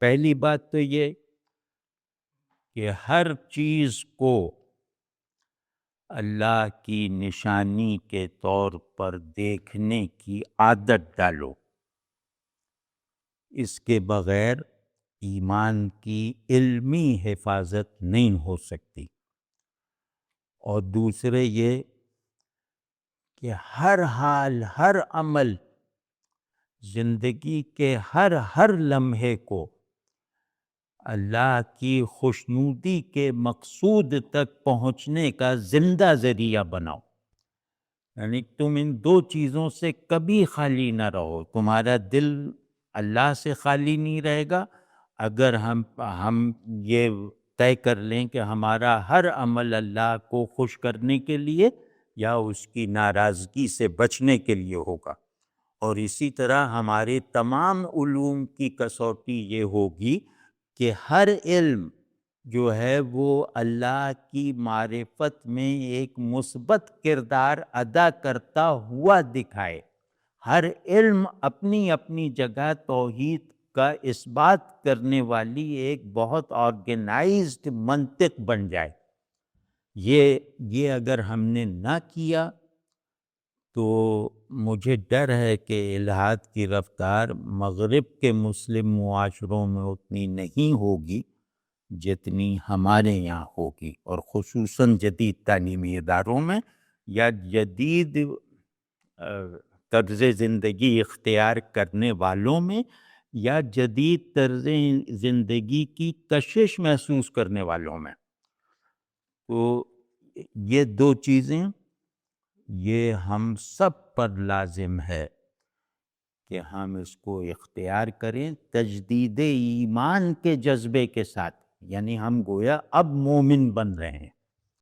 پہلی بات تو یہ کہ ہر چیز کو اللہ کی نشانی کے طور پر دیکھنے کی عادت ڈالو، اس کے بغیر ایمان کی علمی حفاظت نہیں ہو سکتی۔ اور دوسرے یہ کہ ہر حال، ہر عمل، زندگی کے ہر لمحے کو اللہ کی خوشنودی کے مقصود تک پہنچنے کا زندہ ذریعہ بناؤ۔ یعنی تم ان دو چیزوں سے کبھی خالی نہ رہو۔ تمہارا دل اللہ سے خالی نہیں رہے گا اگر ہم یہ طے کر لیں کہ ہمارا ہر عمل اللہ کو خوش کرنے کے لیے یا اس کی ناراضگی سے بچنے کے لیے ہوگا۔ اور اسی طرح ہمارے تمام علوم کی کسوٹی یہ ہوگی کہ ہر علم جو ہے وہ اللہ کی معرفت میں ایک مثبت کردار ادا کرتا ہوا دکھائے۔ ہر علم اپنی اپنی جگہ توحید کا اس بات کرنے والی ایک بہت آرگنائزڈ منطق بن جائے۔ یہ اگر ہم نے نہ کیا تو مجھے ڈر ہے کہ الحاد کی رفتار مغرب کے مسلم معاشروں میں اتنی نہیں ہوگی جتنی ہمارے یہاں ہوگی، اور خصوصاً جدید تعلیمی اداروں میں یا جدید طرز زندگی اختیار کرنے والوں میں یا جدید طرز زندگی کی کشش محسوس کرنے والوں میں۔ تو یہ دو چیزیں یہ ہم سب پر لازم ہے کہ ہم اس کو اختیار کریں تجدید ایمان کے جذبے کے ساتھ، یعنی ہم گویا اب مومن بن رہے ہیں۔